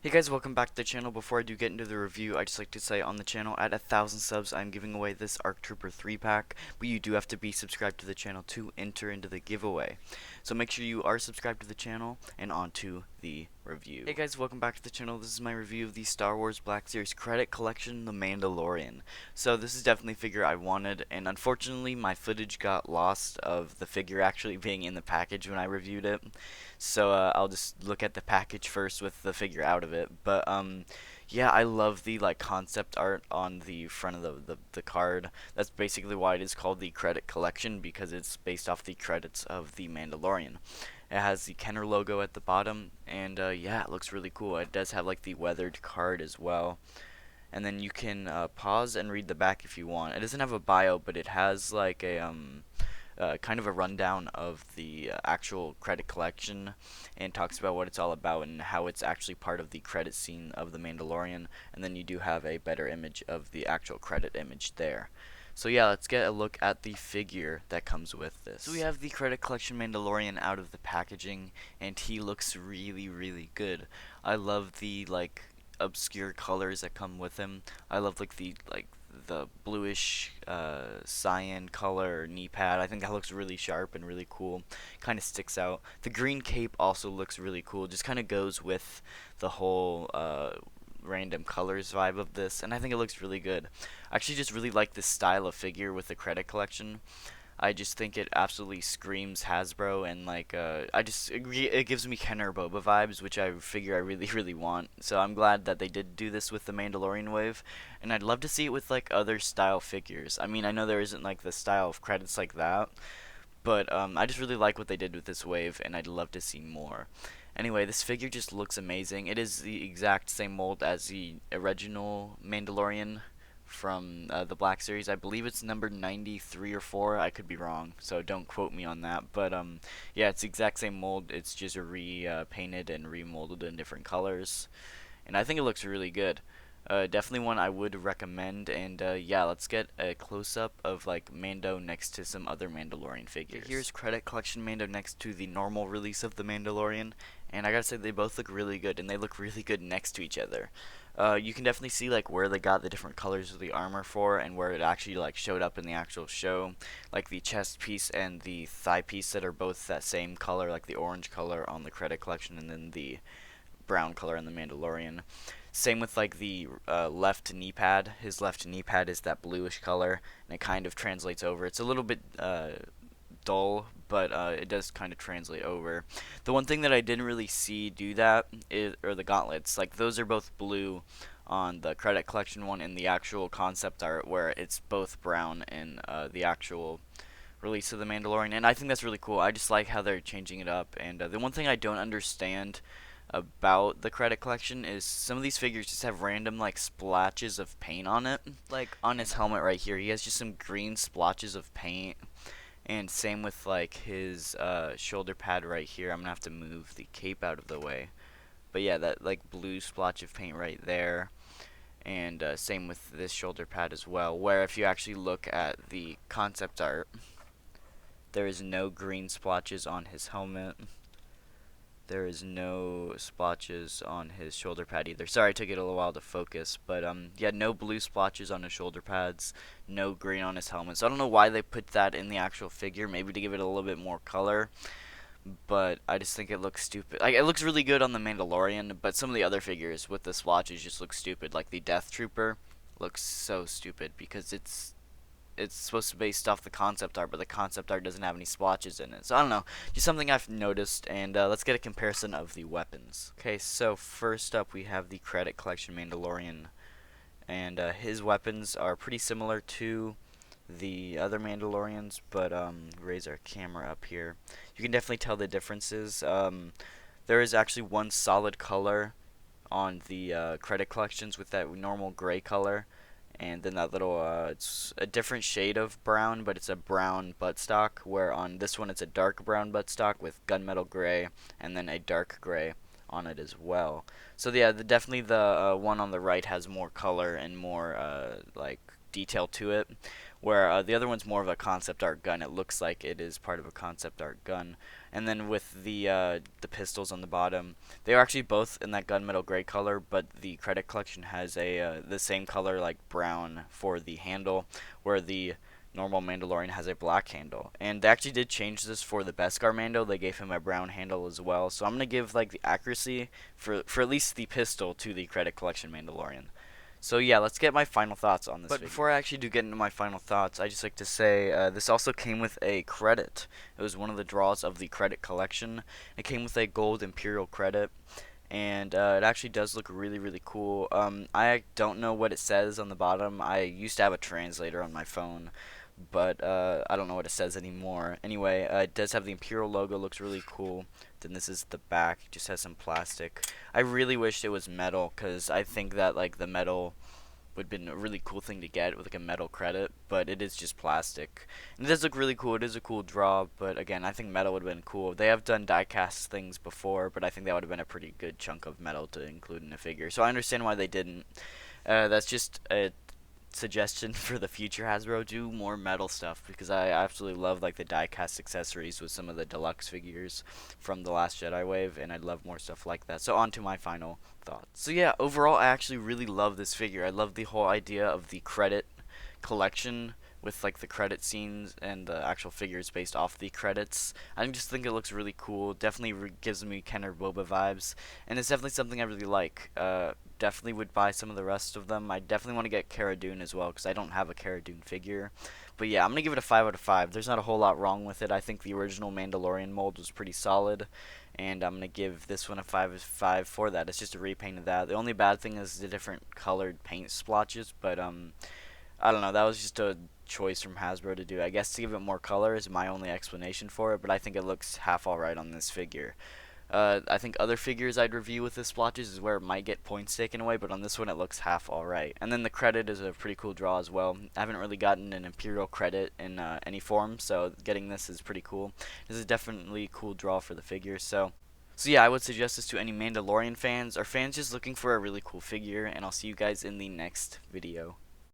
Hey guys, welcome back to the channel. Before I do get into the review, I just like to say on the channel, at 1,000 subs, I'm giving away this ARC Trooper 3 pack, but you do have to be subscribed to the channel to enter into the giveaway. So make sure you are subscribed to the channel, and on to the review. Hey guys, welcome back to the channel. This is my review of the Star Wars Black Series Credit Collection, The Mandalorian. So this is definitely a figure I wanted, and unfortunately my footage got lost of the figure actually being in the package when I reviewed it. So I'll just look at the package first with the figure out of it. But yeah, I love the like concept art on the front of the card. That's basically why it is called the Credit Collection, because it's based off the credits of The Mandalorian. It has the Kenner logo at the bottom, and yeah, it looks really cool. It does have like the weathered card as well. And then you can pause and read the back if you want. It doesn't have a bio, but it has like a kind of a rundown of the actual credit collection, and talks about what it's all about and how it's actually part of the credit scene of The Mandalorian. And then you do have a better image of the actual credit image there. So yeah, let's get a look at the figure that comes with this. So we have the Credit Collection Mandalorian out of the packaging, and he looks really, really good. I love the like obscure colors that come with him. I love like the bluish cyan color knee pad. I think that looks really sharp and really cool. Kind of sticks out. The green cape also looks really cool. Just kind of goes with the whole random colors vibe of this, and I think it looks really good. I actually just really like this style of figure with the credit collection. I just think it absolutely screams Hasbro, and like it gives me Kenner Boba vibes, which I figure I really really want. So I'm glad that they did do this with the Mandalorian wave, and I'd love to see it with like other style figures. I mean, I know there isn't like the style of credits like that, but I just really like what they did with this wave, and I'd love to see more. Anyway, this figure just looks amazing. It is the exact same mold as the original Mandalorian from the Black Series. I believe it's number 93 or 4. I could be wrong, so don't quote me on that. But yeah, it's the exact same mold. It's just repainted and remolded in different colors, and I think it looks really good. Definitely one I would recommend. And yeah, let's get a close-up of like Mando next to some other Mandalorian figures. Okay, here's Credit Collection Mando next to the normal release of the Mandalorian, and I gotta say they both look really good, and they look really good next to each other. You can definitely see like where they got the different colors of the armor for, and where it actually like showed up in the actual show, like the chest piece and the thigh piece that are both that same color, like the orange color on the Credit Collection, and then the brown color on the Mandalorian. Same with like the left knee pad. His left knee pad is that bluish color, and it kind of translates over. It's a little bit dull, but it does kind of translate over. The one thing that I didn't really see do that are the gauntlets. Like those are both blue on the Credit Collection one, and the actual concept art where it's both brown in the actual release of the Mandalorian, and I think that's really cool. I just like how they're changing it up. And the one thing I don't understand about the Credit Collection is some of these figures just have random like splotches of paint on it. Like on his helmet right here, he has just some green splotches of paint. And same with like his shoulder pad right here. I'm gonna have to move the cape out of the way. But yeah, that like blue splotch of paint right there. And same with this shoulder pad as well, where if you actually look at the concept art, there is no green splotches on his helmet. There is no splotches on his shoulder pad either. Sorry, it took it a little while to focus, but yeah, no blue splotches on his shoulder pads, no green on his helmet. So I don't know why they put that in the actual figure, maybe to give it a little bit more color, but I just think it looks stupid. Like, it looks really good on the Mandalorian, but some of the other figures with the splotches just look stupid. Like the Death Trooper looks so stupid because it's supposed to be based off the concept art, but the concept art doesn't have any splotches in it. So I don't know, just something I've noticed. And let's get a comparison of the weapons. Okay, so first up we have the Credit Collection Mandalorian, and his weapons are pretty similar to the other Mandalorians, but raise our camera up here. You can definitely tell the differences. There is actually one solid color on the Credit Collections with that normal gray color, and then that little it's a different shade of brown, but it's a brown buttstock, where on this one it's a dark brown buttstock with gunmetal gray and then a dark gray on it as well. So yeah, definitely the one on the right has more color and more like detail to it, where the other one's more of a concept art gun. It looks like it is part of a concept art gun. And then with the pistols on the bottom, they are actually both in that gunmetal gray color, but the credit collection has a the same color, like brown, for the handle, where the normal Mandalorian has a black handle. And they actually did change this for the Beskar Mando. They gave him a brown handle as well. So I'm gonna give like the accuracy for at least the pistol to the credit collection Mandalorian. So yeah, let's get my final thoughts on this But before I actually do get into my final thoughts, I just like to say this also came with a credit. It was one of the draws of the credit collection. It came with a gold Imperial credit, and it actually does look really, really cool. I don't know what it says on the bottom. I used to have a translator on my phone, but I don't know what it says anymore. Anyway, it does have the Imperial logo, looks really cool. Then this is the back, it just has some plastic. I really wished it was metal, because I think that like the metal would have been a really cool thing to get with like a metal credit, but it is just plastic. And it does look really cool. It is a cool draw, but again, I think metal would have been cool. They have done die-cast things before, but I think that would have been a pretty good chunk of metal to include in a figure. So I understand why they didn't. That's just a suggestion for the future. Hasbro, do more metal stuff, because I absolutely love like the die-cast accessories with some of the deluxe figures from the last Jedi wave, and I'd love more stuff like that. So on to my final thoughts. So yeah, overall I actually really love this figure. I love the whole idea of the credit collection with like the credit scenes and the actual figures based off the credits. I just think it looks really cool. Definitely gives me Kenner Boba vibes, and it's definitely something I really like. Definitely would buy some of the rest of them. I definitely want to get Cara Dune as well, because I don't have a Cara Dune figure. But yeah, I'm going to give it a 5 out of 5. There's not a whole lot wrong with it. I think the original Mandalorian mold was pretty solid, and I'm going to give this one a 5 out of 5 for that. It's just a repaint of that. The only bad thing is the different colored paint splotches, but I don't know, that was just a choice from Hasbro to do. I guess to give it more color is my only explanation for it, but I think it looks half alright on this figure. I think other figures I'd review with the splotches is where it might get points taken away, but on this one it looks half alright. And then the credit is a pretty cool draw as well. I haven't really gotten an Imperial credit in any form, so getting this is pretty cool. This is definitely a cool draw for the figure, so yeah, I would suggest this to any Mandalorian fans or fans just looking for a really cool figure, and I'll see you guys in the next video.